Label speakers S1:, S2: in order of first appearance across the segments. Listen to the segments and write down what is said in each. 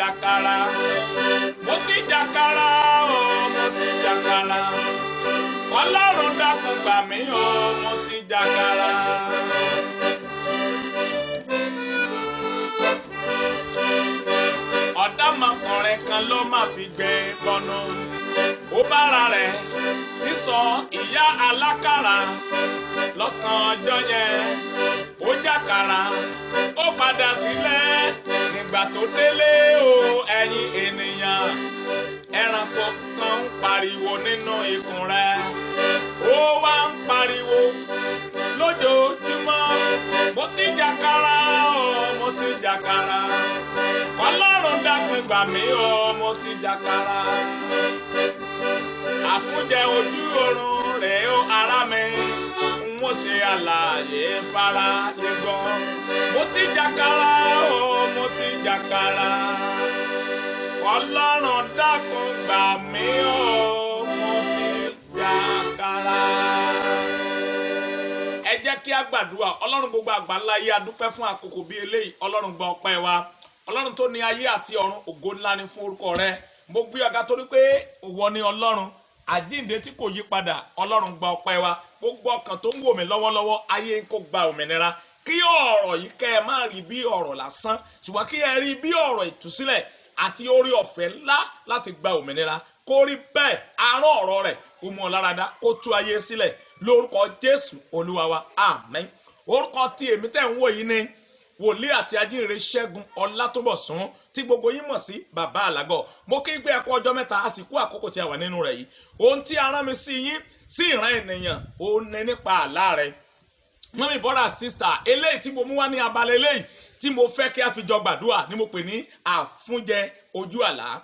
S1: jàkàrà, mo ti jàkàrà o, mo ti jàkàrà. Ọlọ́run dákun gbà mí o, mo ti jàkàrà. Ọ̀dọ́mọkùnrin kan ló máa fi gbé bọ́nú. Ó bára rẹ̀ nísọ ìyá alákàrà. Lọ́sàn-án ọjọ́ yẹn ó jàkàrà, ó padà sílẹ̀. Nígbà tó délé o, ẹ̀yin ènìyàn, ẹranko kan ń pariwo nínú ikùn rẹ̀. Ó wá ń pariwo lójoojúmọ́, mo ti jàkàrà o, mo ti jàkàrà. Ọlọ́run dákun gbà mí o, mo ti jàkàrà. Àfúnjẹ ojú oorun rèé o ará mi, n ó ṣe àlàyé fara lè gbọ́. Mo ti jàkàrà o, mo ti jàkàrà. Ọlọ́run dákun gbà mí o, mo ti jàkàrà. Ẹ jẹ́ kí a gbàdúrà. Ọlọ́run gbogbo àgbáńlá ayé, a dúpẹ́ fún àkókò bí eléyìí. Ọlọ́run gba ọpẹ́ wa. Ọlọ́run tó ní ayé àti ọ̀run, ògo ńlá ni fún orúkọ rẹ. Mo gbé ọ̀gá torí pé òwò ni Ọlọ́run àjíǹde tí kò yí padà. Ọlọ́run gba ọpẹ́ wa. Gbogbo ọkàn tó ń wò mí lọ́wọ́lọ́wọ́, ayé kó gba òmìnira. Kí ọ̀rọ̀ yìí kẹ́ ẹ má rí bí ọ̀rọ̀ lásán, ṣùgbọ́n kí ẹ rí bí ọ̀rọ̀ ìtúsílẹ̀ àti orí ọ̀fẹ́ ńlá láti gba òmìnira. Kó rí bẹ́ẹ̀, àárọ̀ ọ̀rọ̀ rẹ̀ kó mú ọ láradá, kó tú ayé sílẹ̀ lórúkọ Jésù Olúwa wa, àmín. Orúkọ tí èmi tẹ̀ ń wò yìí ni wòlíì àti ajínrere Ṣẹ́gun Ọlátúnbọ̀sún, tí gbogbo yín mọ̀ sí Bàbá Àlágọ̀. Mo kí pé ẹ kú ọjọ́ mẹ́ta, àsìkò àkókò tí a wà nínú rẹ̀ yìí. Ohun tí a rán mi sí yín, sí ìran ènìyàn, ó ní nípa àlá rẹ̀. Mọ́mí bọ́dà sísítà, eléyìí tí mo mú wá ní abalẹ̀ eléyìí tí mo fẹ́ kí a fi jọ gbàdúrà ni mo pè ní àfúnjẹ ojú àlá.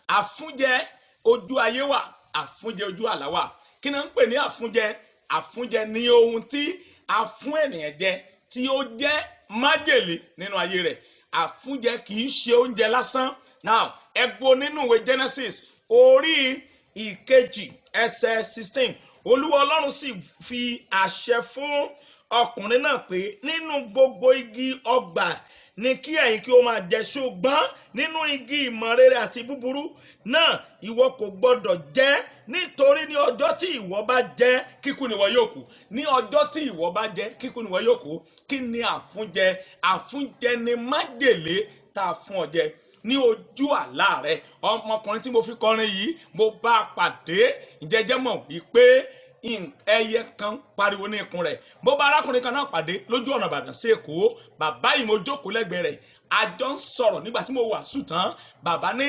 S1: Àfúnjẹ ojú ayé wà, àfúnjẹ ojú àlá wà. Kí ni ń pè ní àfúnjẹ? Àfúnjẹ ni ohun tí a fún ènìyàn jẹ tí ó jẹ́ májèlé nínú ayé rẹ̀. Àfúnjẹ kì í ṣe oúnjẹ lásán. Now, ẹ gbọ́ nínú ìwé Genesis orí ìkejì ẹsẹ̀ 16. Olúwa Ọlọ́run sì fi àṣẹ fún ọkùnrin náà pé nínú gbogbo igi ọgbà ni kí ẹ̀yin kí ó máa jẹ, ṣùgbọ́n nínú igi ìmọ̀ rere àti búburú náà ìwọ kò gbọdọ̀ jẹ, nítorí ní ọjọ́ tí ìwọ bá jẹ, kíkú ni ìwọ yóò kú. Ní ọjọ́ tí ìwọ bá jẹ, kíkú ni ìwọ yóò kú. Kí ni àfúnjẹ? Àfúnjẹ ni májèlé tá a fún ọ jẹ ní ojú àlá rẹ. Ọmọkùnrin tí mo fi kọrin yìí, mo bá a pàdé. Ǹjẹ́ mọ̀ wípé ẹyẹ kan pariwo ní ikùn rẹ̀. Bó bá arákùnrin kan náà pàdé lójú ọ̀nà Ìbàdàn sí Èkó, bàbá yìí mo jókòó lẹ́gbẹ̀ẹ́ rẹ̀, a jọ ń sọ̀rọ̀ nígbà tí mo wàásù tán. Bàbá ní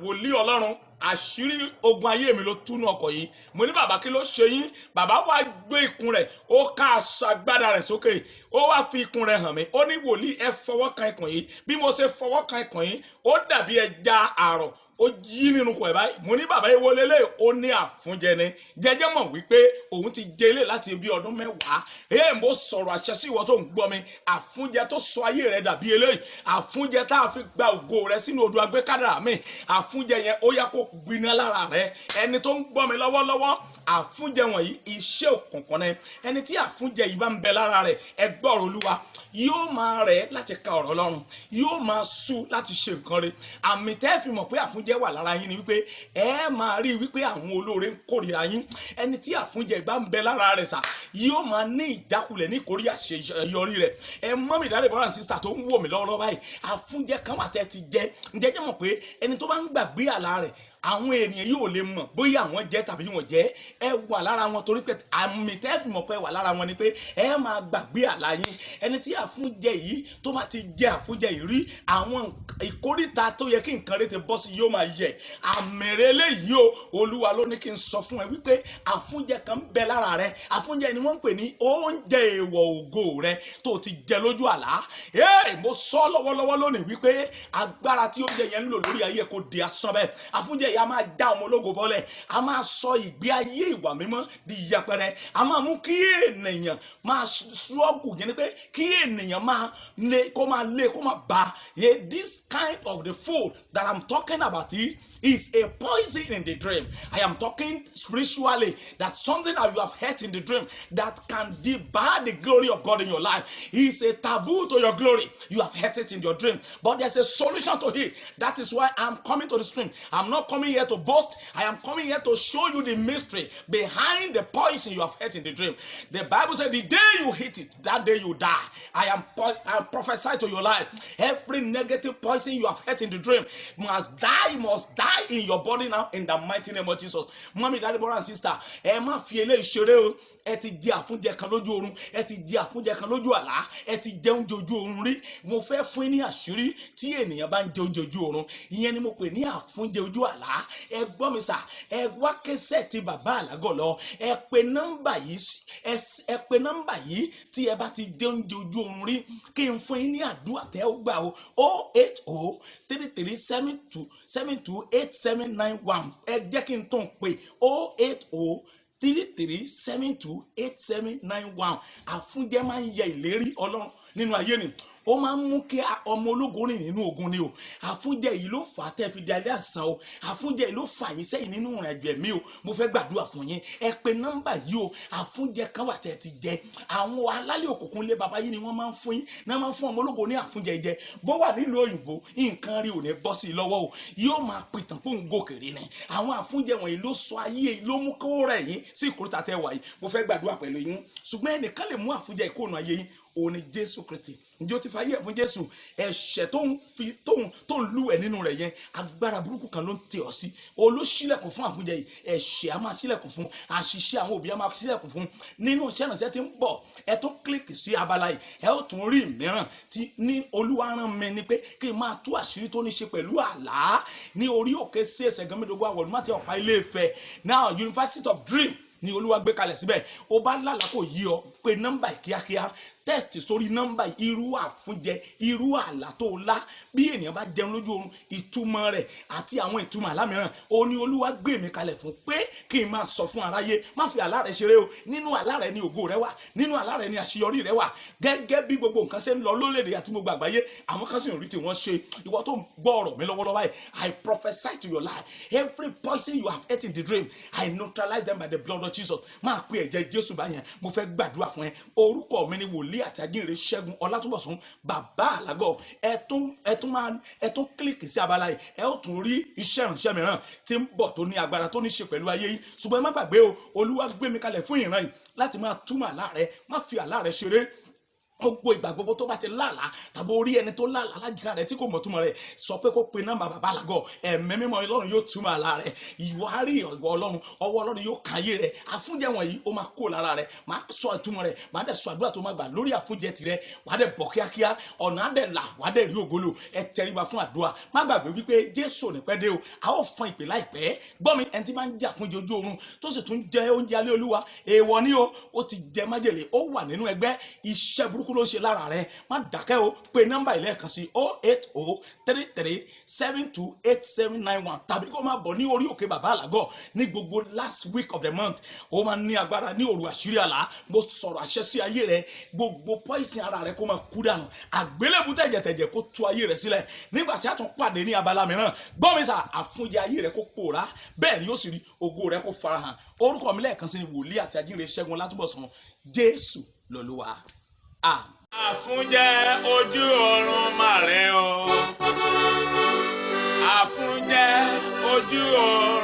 S1: wòlíì Ọlọ́run, àṣírí ogun ayé mi ló túnú ọkọ̀ yìí. Mo ní bàbá kí ló ṣe yín? Bàbá wá gbé ikùn rẹ̀, ó ká aṣọ agbádá rẹ̀ sókè, ó wá fi ikùn rẹ̀ hàn mí. Ó ní wòlíì, ẹ fọwọ́ kan ikùn yìí. Bí mo ṣe fọwọ́ kan ikùn yìí, ó dàbí ẹja àrọ̀, ó yí nínú kò ẹ̀ báyìí. Mo ní bàbá yìí wọlé lé, ó ní àfúnjẹ ni. Jẹ́jẹ́ mọ̀ wípé òun ti jẹ ilé láti bí ọdún 10. Mo sọ̀rọ̀ àṣẹ sí ìwọ tó ń gbọ́ mi. Àfúnjẹ tó sọ ayé rẹ̀ dàbí eléyìí. Àfúnjẹ tá a fi gba ògo rẹ̀ sínú odò agbékádàrá mi. Àfúnjẹ yẹn ó yá kó gbiná lára rẹ̀. Ẹni tó ń gbọ́ mi lọ́wọ́lọ́wọ́, àfúnjẹ wọ̀nyí iṣẹ́ òkùnkùn ni. Ẹni tí àfúnjẹ yìí bá ń bẹ lára rẹ̀, ẹ gbọ́ ọ̀rọ̀ Olúwa, yóò máa rẹ̀ láti ka ọ̀rọ̀ Ọlọ́run, yóò máa sú láti ṣe nǹkan rẹ̀. Àmì tẹ́ fi mọ̀ pé àfúnjẹ àfúnjẹ wà lára yín ni wípé ẹ máa rí wípé àwọn olóore ń kórìíra yín. Ẹni tí àfúnjẹ ìgbà ń bẹ lára rẹ̀ sà yóò máa ní ìjákulẹ̀ ní ìkórè àṣeyọrí rẹ̀. Ẹ mọ́ mi dáre brother and sister tó ń wò mí lọ́wọ́lọ́wọ́ báyìí, àfúnjẹ kan wà tẹ́ ti jẹ. Ǹjẹ́ jẹ́ mọ̀ pé ẹni tó bá ń gbàgbé àlá rẹ̀ àwọn ènìyàn yóò lè mọ̀ bóyá àwọn jẹ́ tàbí wọn jẹ́. Ẹ wà lára wọn torí pé àmì tẹ́ fi mọ̀ pé wà lára wọn ni pé ẹ máa gbàgbé àlá yín. Ẹni tí àfúnjẹ yìí tó bá ti jẹ àfúnjẹ yìí rí, àwọn ìkórìtà tó yẹ kí nǹkan rẹ̀ ti bọ́ sí yóò máa yẹ. Àmì rẹ̀ eléyìí o, Olúwa ló ní kí n sọ fún ẹ wípé àfúnjẹ kan ń bẹ lára rẹ. Àfúnjẹ ni wọ́n ń pè ní oúnjẹ èèwọ̀ ògo rẹ tó ti jẹ lójú àlá. Mo sọ lọ́wọ́lọ́wọ́ lónìí wípé agbára tí oúnjẹ yẹn ń lò lórí ayé kò di asán bẹ́ẹ̀. Àfúnjẹ yìí a máa já ọmọ ológo bọ́lẹ̀, a máa sọ ìgbé ayé ìwà mímọ́ di yẹpẹrẹ, a máa mú kí ènìyàn máa ṣọ́ọ̀gù yẹn ni pé kí ènìyàn máa lé kó máa bá. This kind of the food that I'm talking about is a poison in the dream. I am talking spiritually, that something that you have heard in the dream that can debar the glory of God in your life. It's a taboo to your glory. You have heard it in your dream, but there's a solution to it. That is why I'm coming to the stream. I'm not coming here to boast. I am coming here to show you the mystery behind the poison you have heard in the dream. The Bible said the day you hit it, that day you die. I prophesy to your life. Every negative poison you have heard in the dream must die in your body now in the mighty name of Jesus. Mommy, daddy, brother and sister, ẹ má fi eléyìí ṣeré o. Ẹ ti jẹ àfúnjẹ kan lójú oorun, ẹ ti jẹ àfúnjẹ kan lójú àlá, ẹ ti jẹ oúnjẹ ojú oorun rí. Mo fẹ́ fún yín ní àṣírí tí ènìyàn bá ń jẹ oúnjẹ ojú oorun. Ìyẹn ni mo pè ní àfúnjẹ ojú àlá. Ẹ gbọ́ mi sà, ẹ wá kẹsẹ̀ tí bàbá àlágọ̀ lọ. Ẹ pe nọ́mbà yìí tí ẹ bá ti jẹ oúnjẹ ojú oorun rí, kí n fún yín ní àdúrà tẹ́ ó gbà o. 08033728791. Ẹ jẹ́ kí n tó ń pè 08033728791. Àfúnjẹ máa ń yẹ ìlérí Ọlọ́run nínú ayé ni. Ó máa ń mú kí ọmọ ológo rìn nínú ogun ni o. Àfúnjẹ yìí ló fà á tẹ́ fi di alẹ́ àsán o. Àfúnjẹ yìí ló fà yín sẹ́yìn nínú ìrìn àjò ẹ̀mí o. Mo fẹ́ gbàdúrà fún yín. Ẹ pe nọ́mbà yìí o. Àfúnjẹ kan wà tẹ́ ti jẹ. Àwọn alálẹ̀ òkùnkùn lé baba yìí ni wọ́n máa ń fún yín. Náà máa ń fún ọmọ ológo ní àfúnjẹ jẹ. Bó wà nílùú òyìnbó, nǹkan rí ò ní bọ́ sí i lọ́wọ́ o. Yóò máa pìtàn pé òun gòkèrè ni. Àwọn àfúnjẹ wọ̀nyí ló sọ ayé ló mú kó rẹ̀ yín sí ìkórìtà tẹ́ wà yìí. Mo fẹ́ gbàdúrà pẹ̀lú yín. Ṣùgbọ́n ẹnìkan lè mú àfúnjẹ ìkóònù ayé yín. Òun ni Jésù Kristi. Ǹjẹ́ o ti fàyè fún Jésù? Ẹ̀ṣẹ̀ tó ń lúwẹ̀ nínú rẹ̀ yẹn, agbára burúkú kan ló ń tẹ̀ ọ́ sí. Olóṣílẹ̀kùn fún àfúnjẹ yìí. Ẹ̀ṣẹ̀ a máa ṣílẹ̀kùn fún. Àṣìṣe àwọn òbí a máa ṣílẹ̀kùn fún. Nínú iṣẹ́ ìrìnsẹ̀ tí ń bọ̀, ẹ tún kílíkì sí abala yìí. Ẹ ó tún rí mìíràn tí ní Olúwa rán mi ni pé kí n máa tú àṣírí tó ní ṣe pẹ̀lú àlá ní orí òkè sí ẹsẹ̀ gánmẹ́dógún àwọ̀lú má ti ọ̀pá Ilé-Ifẹ̀. Now University of Dream ni Olúwa gbé kalẹ̀ síbẹ̀. Ó bá lálàá kò yí ọ pé nọ́mbà kíákíá test sórí nọ́mbà irú àfúnjẹ irú àlá tó lá bí ènìyàn bá jẹun lójú oorun ìtumọ̀ rẹ̀ àti àwọn ìtumọ̀ àlá mìíràn ó ní Olúwa gbé mi kalẹ̀ fún pé kí n máa sọ fún aráyé má fi àlá rẹ ṣeré o. Nínú àlá rẹ ni ògo rẹ wà, nínú àlá rẹ ni àṣeyọrí rẹ wà. Gẹ́gẹ́ bí gbogbo nǹkan ṣe ń lọ lórílẹ̀-èdè àti gbogbo àgbáyé, àwọn kan sì ń rí tí wọ́n ṣe. Ìwọ tó ń gbọ́ ọ̀rọ̀ mi lọ́wọ́lọ́wọ́ báyìí, I prophesy to your life. Every poison you have ate in the dream, I neutralize them by the blood of Jesus. Máa pe ẹ̀jẹ̀ Jésù báyẹn. Mo fẹ́ gbàdúrà fún ẹ. Orúkọ mi ni wòlíì àti ajínrere Ṣẹ́gun Ọlátúnbọ̀sún bàbá àlágọ̀. Ẹ tún kílíkì sí abala yìí. Ẹ ó tún rí iṣẹ́ ìránṣẹ́ mìíràn tí ń bọ̀ tó ní agbára tó ní ṣe pẹ̀lú ayé yìí. Ṣùgbọ́n ẹ má gbàgbé o, Olúwa gbé mi kalẹ̀ fún ìran yìí láti máa túmọ̀ àlá rẹ. Má fi àlá rẹ ṣeré. Gbogbo ìgbà gbogbo tó bá ti lálàá tàbí orí ẹni tó lálàá lájìká rẹ tí kò mọ̀ túmọ̀ rẹ̀ sọ pé kó pe nọ́mbà bàbá àlágọ̀. Ẹ̀mí mímọ́ Ọlọ́run yóò túmọ̀ àlá rẹ̀. Ìwárí ìwọ Ọlọ́run, ọwọ́ Ọlọ́run yóò káyé rẹ̀. Àfúnjẹ wọ̀nyí ó máa kó lára rẹ̀. Máa sọ ìtumọ̀ rẹ̀, máa dẹ̀ sọ àdúrà tó máa gbà lórí àfúnjẹ tirẹ̀. Wàá dẹ̀ bọ̀ kíákíá, ọ̀nà á dẹ̀ là, wàá dẹ̀ rí ògolo. Ẹ tẹríba fún àdúrà. Má gbàgbé wípé Jésù ò ní pẹ́ dé o. A ó fọn ìpè láìpẹ́. Gbọ́ mi, ẹni tí máa ń jẹ àfúnjẹ ojú oorun tó sì tún jẹ oúnjẹ alẹ́ Olúwa, èèwọ̀ ni o. Ó ti jẹ májèlé, ó wà nínú ẹgbẹ́. Iṣẹ́ burúkú ló ń ṣe lára rẹ̀. Má dákẹ́ o, pe nọ́mbà ilé kan sí 08033728791 tàbí kó máa bọ̀ ní orí òkè bàbá àlágọ̀ ní gbogbo last week of the month. Ó máa ní agbára ní òru àṣírí àlá. Mo sọ̀rọ̀ àṣẹ sí ayé rẹ. Gbogbo poison ara rẹ kó máa kú dànù. Àgbélébùú tẹ̀jẹ̀tẹ̀jẹ̀ kó tú ayé rẹ sílẹ̀. Nígbà tí a tún pàdé ní abala mìíràn, gbọ́ mi sà, àfúnjẹ ayé rẹ kó pòórá. Bẹ́ẹ̀ ni yóò sì rí ògo rẹ kó farahàn. Orúkọ mi lẹ́ẹ̀kan sí ni wòlíì àti ajínrere Ṣẹ́gun Ọlátúnbọ̀sún. Jésù lolúwa. Àmín.
S2: Àfúnjẹ ojú ọ̀run màrẹ́ o. Àfúnjẹ
S1: ojú o.